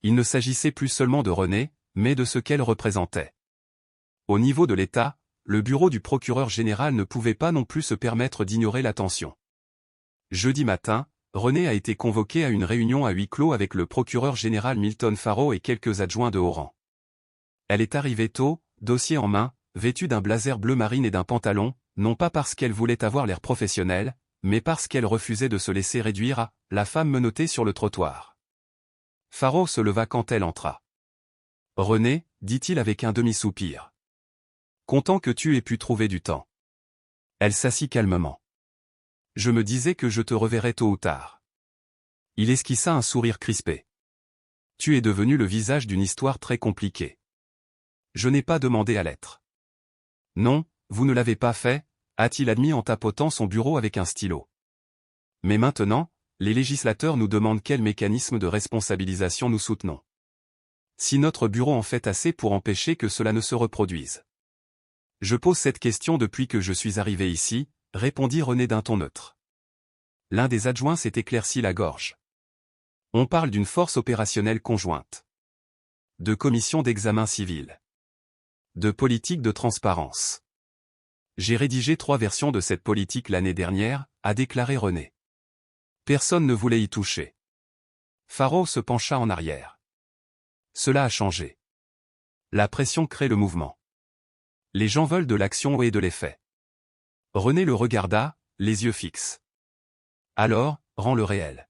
Il ne s'agissait plus seulement de René, mais de ce qu'elle représentait. Au niveau de l'État, le bureau du procureur général ne pouvait pas non plus se permettre d'ignorer l'attention. Jeudi matin, René a été convoqué à une réunion à huis clos avec le procureur général Milton Faro et quelques adjoints de haut rang. Elle est arrivée tôt, dossier en main, vêtue d'un blazer bleu marine et d'un pantalon, non pas parce qu'elle voulait avoir l'air professionnel, mais parce qu'elle refusait de se laisser réduire à « la femme menottée sur le trottoir ». Faro se leva quand elle entra. « René », dit-il avec un demi-soupir. « Content que tu aies pu trouver du temps. » Elle s'assit calmement. « Je me disais que je te reverrais tôt ou tard. » Il esquissa un sourire crispé. « Tu es devenu le visage d'une histoire très compliquée. » Je n'ai pas demandé à l'être. « Non, vous ne l'avez pas fait », a-t-il admis en tapotant son bureau avec un stylo. Mais maintenant, les législateurs nous demandent quel mécanisme de responsabilisation nous soutenons. Si notre bureau en fait assez pour empêcher que cela ne se reproduise. Je pose cette question depuis que je suis arrivé ici, répondit René d'un ton neutre. L'un des adjoints s'est éclairci la gorge. On parle d'une force opérationnelle conjointe. De commission d'examen civil. De politique de transparence. J'ai rédigé 3 versions de cette politique l'année dernière, a déclaré René. Personne ne voulait y toucher. Faro se pencha en arrière. Cela a changé. La pression crée le mouvement. Les gens veulent de l'action et de l'effet. René le regarda, les yeux fixes. Alors, rends le réel.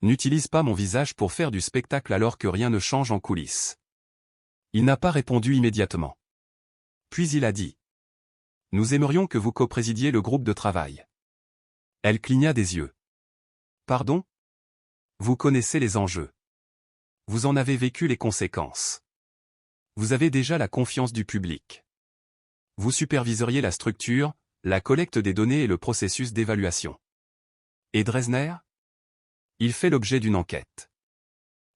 N'utilise pas mon visage pour faire du spectacle alors que rien ne change en coulisses. Il n'a pas répondu immédiatement. Puis il a dit. Nous aimerions que vous coprésidiez le groupe de travail. Elle cligna des yeux. Pardon ? Vous connaissez les enjeux. Vous en avez vécu les conséquences. Vous avez déjà la confiance du public. Vous superviseriez la structure, la collecte des données et le processus d'évaluation. Et Dresner ? Il fait l'objet d'une enquête.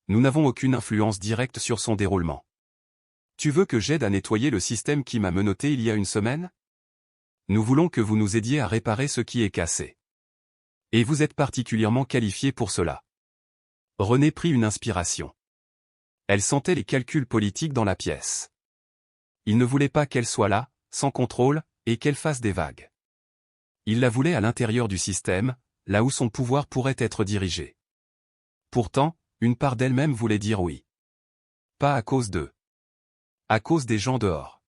Nous n'avons aucune influence directe sur son déroulement. Tu veux que j'aide à nettoyer le système qui m'a menotté il y a une semaine ? Nous voulons que vous nous aidiez à réparer ce qui est cassé. Et vous êtes particulièrement qualifié pour cela. René prit une inspiration. Elle sentait les calculs politiques dans la pièce. Il ne voulait pas qu'elle soit là, sans contrôle, et qu'elle fasse des vagues. Il la voulait à l'intérieur du système, là où son pouvoir pourrait être dirigé. Pourtant, une part d'elle-même voulait dire oui. Pas à cause d'eux. À cause des gens dehors.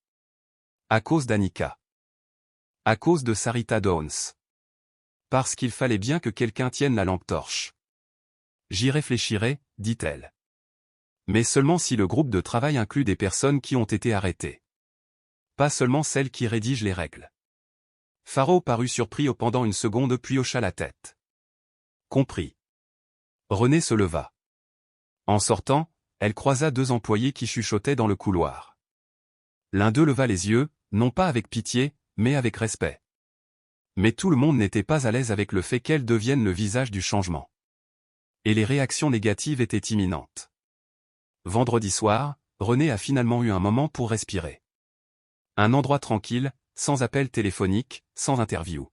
À cause d'Annika. À cause de Sarita Downs. Parce qu'il fallait bien que quelqu'un tienne la lampe torche. J'y réfléchirai, dit-elle. Mais seulement si le groupe de travail inclut des personnes qui ont été arrêtées. Pas seulement celles qui rédigent les règles. Faro parut surpris pendant une seconde puis hocha la tête. Compris. René se leva. En sortant, elle croisa 2 employés qui chuchotaient dans le couloir. L'un d'eux leva les yeux, non pas avec pitié, mais avec respect. Mais tout le monde n'était pas à l'aise avec le fait qu'elle devienne le visage du changement. Et les réactions négatives étaient imminentes. Vendredi soir, René a finalement eu un moment pour respirer. Un endroit tranquille, sans appel téléphonique, sans interview.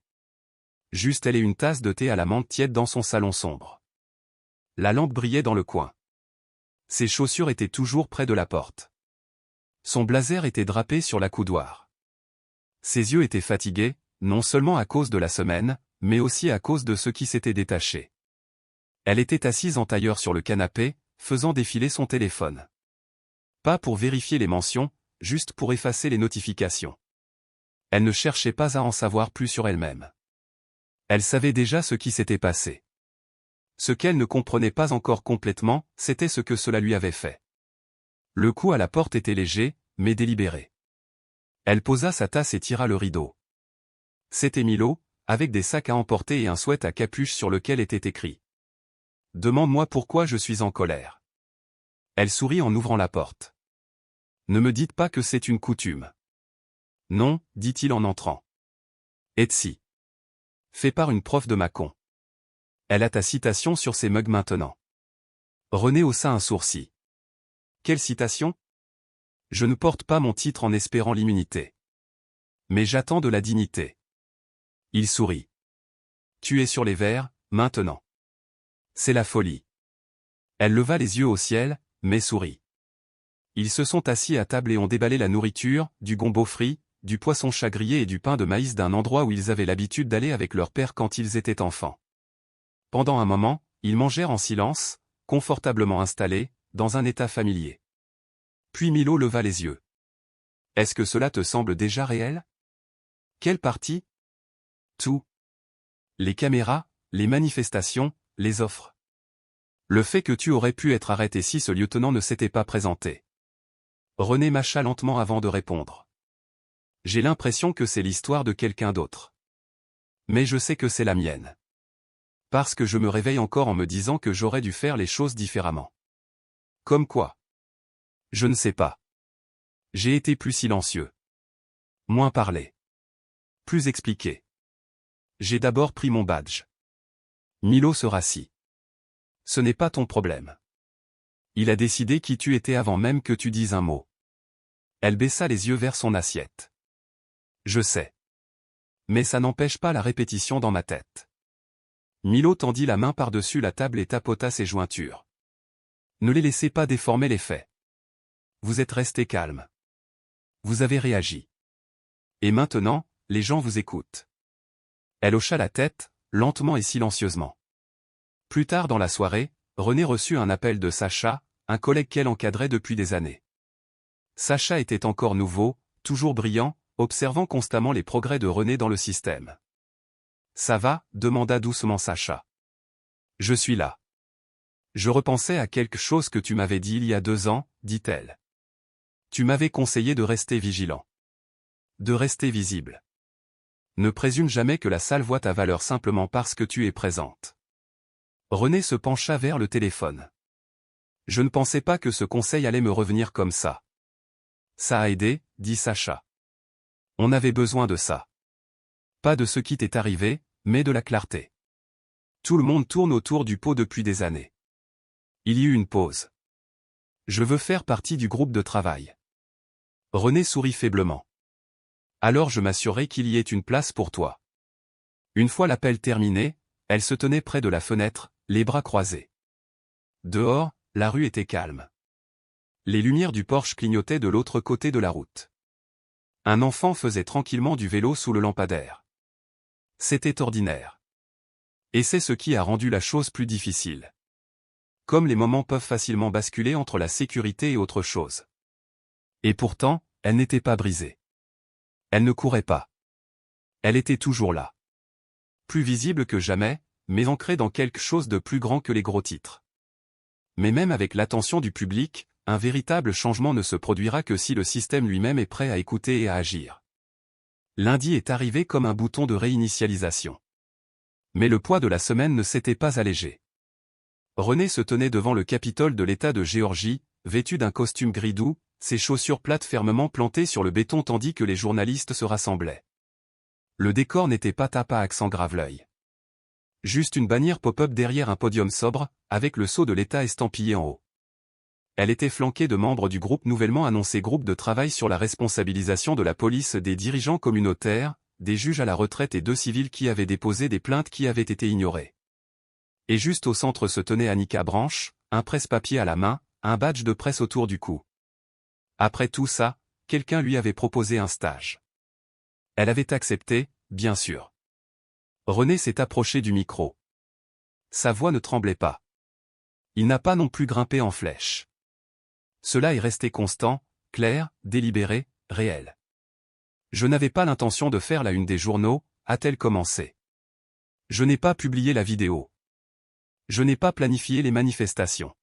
Juste elle et une tasse de thé à la menthe tiède dans son salon sombre. La lampe brillait dans le coin. Ses chaussures étaient toujours près de la porte. Son blazer était drapé sur l'accoudoir. Ses yeux étaient fatigués, non seulement à cause de la semaine, mais aussi à cause de ce qui s'était détaché. Elle était assise en tailleur sur le canapé, faisant défiler son téléphone. Pas pour vérifier les mentions, juste pour effacer les notifications. Elle ne cherchait pas à en savoir plus sur elle-même. Elle savait déjà ce qui s'était passé. Ce qu'elle ne comprenait pas encore complètement, c'était ce que cela lui avait fait. Le coup à la porte était léger, mais délibéré. Elle posa sa tasse et tira le rideau. C'était Milo, avec des sacs à emporter et un sweat à capuche sur lequel était écrit « Demande-moi pourquoi je suis en colère ». Elle sourit en ouvrant la porte. « Ne me dites pas que c'est une coutume. »« Non, dit-il en entrant. »« Etsy. Fait par une prof de Mâcon. Elle a ta citation sur ses mugs maintenant. » René haussa un sourcil. « Quelle citation ? Je ne porte pas mon titre en espérant l'immunité. Mais j'attends de la dignité. » Il sourit. « Tu es sur les verres, maintenant. C'est la folie. » Elle leva les yeux au ciel, mais sourit. Ils se sont assis à table et ont déballé la nourriture, du gombo frit, du poisson chat grillé et du pain de maïs d'un endroit où ils avaient l'habitude d'aller avec leur père quand ils étaient enfants. Pendant un moment, ils mangèrent en silence, confortablement installés, dans un état familier. Puis Milo leva les yeux. Est-ce que cela te semble déjà réel? Quelle partie? Tout. Les caméras, les manifestations, les offres. Le fait que tu aurais pu être arrêté si ce lieutenant ne s'était pas présenté. René mâcha lentement avant de répondre. J'ai l'impression que c'est l'histoire de quelqu'un d'autre. Mais je sais que c'est la mienne. Parce que je me réveille encore en me disant que j'aurais dû faire les choses différemment. Comme quoi? Je ne sais pas. J'ai été plus silencieux. Moins parlé. Plus expliqué. J'ai d'abord pris mon badge. Milo se rassit. Ce n'est pas ton problème. Il a décidé qui tu étais avant même que tu dises un mot. Elle baissa les yeux vers son assiette. Je sais. Mais ça n'empêche pas la répétition dans ma tête. Milo tendit la main par-dessus la table et tapota ses jointures. Ne les laissez pas déformer les faits. Vous êtes resté calme. Vous avez réagi. Et maintenant, les gens vous écoutent. Elle hocha la tête, lentement et silencieusement. Plus tard dans la soirée, René reçut un appel de Sacha, un collègue qu'elle encadrait depuis des années. Sacha était encore nouveau, toujours brillant, observant constamment les progrès de René dans le système. « Ça va ?» demanda doucement Sacha. « Je suis là. » Je repensais à quelque chose que tu m'avais dit il y a 2 ans, dit-elle. Tu m'avais conseillé de rester vigilant. De rester visible. Ne présume jamais que la salle voit ta valeur simplement parce que tu es présente. René se pencha vers le téléphone. Je ne pensais pas que ce conseil allait me revenir comme ça. Ça a aidé, dit Sacha. On avait besoin de ça. Pas de ce qui t'est arrivé, mais de la clarté. Tout le monde tourne autour du pot depuis des années. Il y eut une pause. Je veux faire partie du groupe de travail. René sourit faiblement. Alors je m'assurerai qu'il y ait une place pour toi. Une fois l'appel terminé, elle se tenait près de la fenêtre, les bras croisés. Dehors, la rue était calme. Les lumières du Porsche clignotaient de l'autre côté de la route. Un enfant faisait tranquillement du vélo sous le lampadaire. C'était ordinaire. Et c'est ce qui a rendu la chose plus difficile. Comme les moments peuvent facilement basculer entre la sécurité et autre chose. Et pourtant, elle n'était pas brisée. Elle ne courait pas. Elle était toujours là. Plus visible que jamais, mais ancrée dans quelque chose de plus grand que les gros titres. Mais même avec l'attention du public, un véritable changement ne se produira que si le système lui-même est prêt à écouter et à agir. Lundi est arrivé comme un bouton de réinitialisation. Mais le poids de la semaine ne s'était pas allégé. René se tenait devant le Capitole de l'État de Géorgie, vêtu d'un costume gris doux, ses chaussures plates fermement plantées sur le béton tandis que les journalistes se rassemblaient. Le décor n'était pas tapé à accent grave-l'œil. Juste une bannière pop-up derrière un podium sobre, avec le sceau de l'État estampillé en haut. Elle était flanquée de membres du groupe nouvellement annoncé groupe de travail sur la responsabilisation de la police des dirigeants communautaires, des juges à la retraite et 2 civils qui avaient déposé des plaintes qui avaient été ignorées. Et juste au centre se tenait Annika Branch, un presse-papier à la main, un badge de presse autour du cou. Après tout ça, quelqu'un lui avait proposé un stage. Elle avait accepté, bien sûr. René s'est approché du micro. Sa voix ne tremblait pas. Il n'a pas non plus grimpé en flèche. Cela est resté constant, clair, délibéré, réel. Je n'avais pas l'intention de faire la une des journaux, a-t-elle commencé. Je n'ai pas publié la vidéo. Je n'ai pas planifié les manifestations.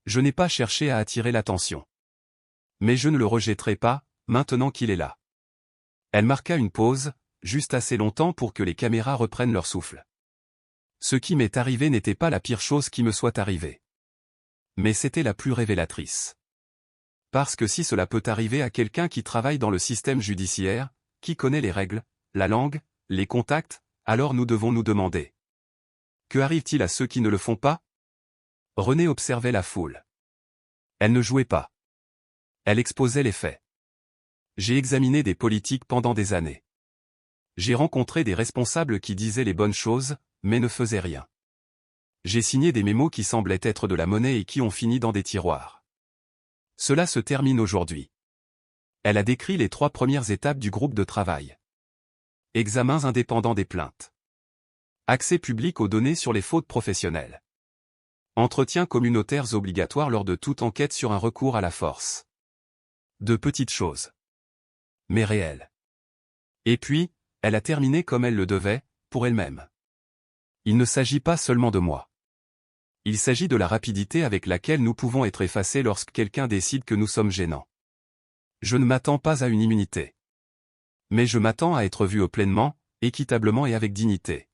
Je n'ai pas cherché à attirer l'attention. Mais je ne le rejetterai pas, maintenant qu'il est là. Elle marqua une pause, juste assez longtemps pour que les caméras reprennent leur souffle. Ce qui m'est arrivé n'était pas la pire chose qui me soit arrivée. Mais c'était la plus révélatrice. Parce que si cela peut arriver à quelqu'un qui travaille dans le système judiciaire, qui connaît les règles, la langue, les contacts, alors nous devons nous demander. Que arrive-t-il à ceux qui ne le font pas? René observait la foule. Elle ne jouait pas. Elle exposait les faits. J'ai examiné des politiques pendant des années. J'ai rencontré des responsables qui disaient les bonnes choses, mais ne faisaient rien. J'ai signé des mémos qui semblaient être de la monnaie et qui ont fini dans des tiroirs. Cela se termine aujourd'hui. Elle a décrit les 3 premières étapes du groupe de travail. Examens indépendants des plaintes. Accès public aux données sur les fautes professionnelles. Entretiens communautaires obligatoires lors de toute enquête sur un recours à la force. De petites choses. Mais réelles. Et puis, elle a terminé comme elle le devait, pour elle-même. Il ne s'agit pas seulement de moi. Il s'agit de la rapidité avec laquelle nous pouvons être effacés lorsque quelqu'un décide que nous sommes gênants. Je ne m'attends pas à une immunité. Mais je m'attends à être vu pleinement, équitablement et avec dignité.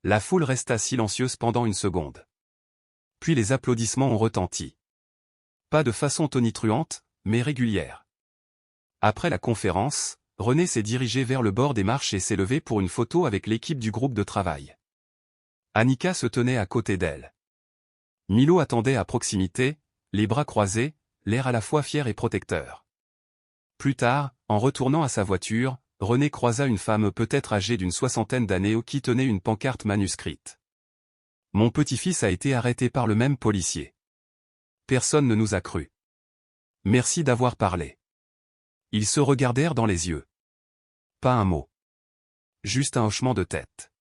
La foule resta silencieuse pendant une seconde. Puis les applaudissements ont retenti. Pas de façon tonitruante, mais régulière. Après la conférence, René s'est dirigé vers le bord des marches et s'est levé pour une photo avec l'équipe du groupe de travail. Annika se tenait à côté d'elle. Milo attendait à proximité, les bras croisés, l'air à la fois fier et protecteur. Plus tard, en retournant à sa voiture, René croisa une femme peut-être âgée d'une soixantaine d'années qui tenait une pancarte manuscrite. « Mon petit-fils a été arrêté par le même policier. Personne ne nous a cru. Merci d'avoir parlé. » Ils se regardèrent dans les yeux. Pas un mot. Juste un hochement de tête.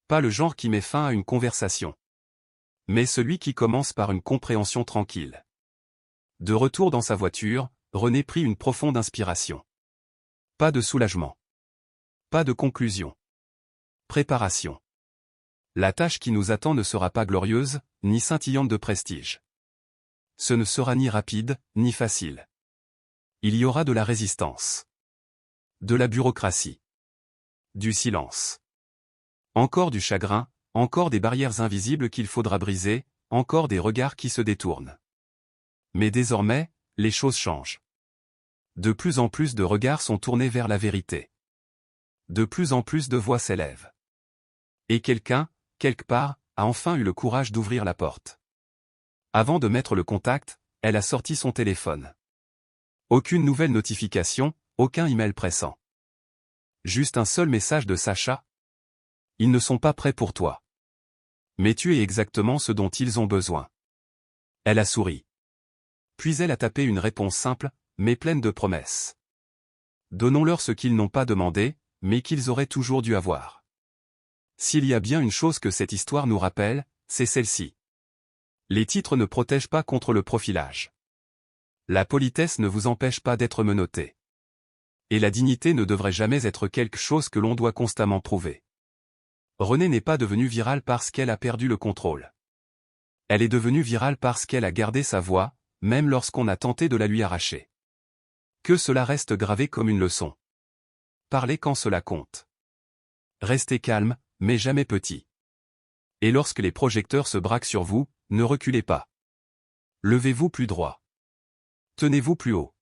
Pas le genre qui met fin à une conversation. Mais celui qui commence par une compréhension tranquille. De retour dans sa voiture, René prit une profonde inspiration. Pas de soulagement. Pas de conclusion. Préparation. La tâche qui nous attend ne sera pas glorieuse, ni scintillante de prestige. Ce ne sera ni rapide, ni facile. Il y aura de la résistance. De la bureaucratie. Du silence. Encore du chagrin, encore des barrières invisibles qu'il faudra briser, encore des regards qui se détournent. Mais désormais, les choses changent. De plus en plus de regards sont tournés vers la vérité. De plus en plus de voix s'élèvent. Et quelqu'un, quelque part, a enfin eu le courage d'ouvrir la porte. Avant de mettre le contact, elle a sorti son téléphone. Aucune nouvelle notification, aucun email pressant. Juste un seul message de Sacha. Ils ne sont pas prêts pour toi. Mais tu es exactement ce dont ils ont besoin. Elle a souri. Puis elle a tapé une réponse simple, mais pleine de promesses. Donnons-leur ce qu'ils n'ont pas demandé, mais qu'ils auraient toujours dû avoir. S'il y a bien une chose que cette histoire nous rappelle, c'est celle-ci. Les titres ne protègent pas contre le profilage. La politesse ne vous empêche pas d'être menotté. Et la dignité ne devrait jamais être quelque chose que l'on doit constamment prouver. René n'est pas devenue virale parce qu'elle a perdu le contrôle. Elle est devenue virale parce qu'elle a gardé sa voix, même lorsqu'on a tenté de la lui arracher. Que cela reste gravé comme une leçon. Parlez quand cela compte. Restez calme, mais jamais petit. Et lorsque les projecteurs se braquent sur vous, ne reculez pas. Levez-vous plus droit. Tenez-vous plus haut.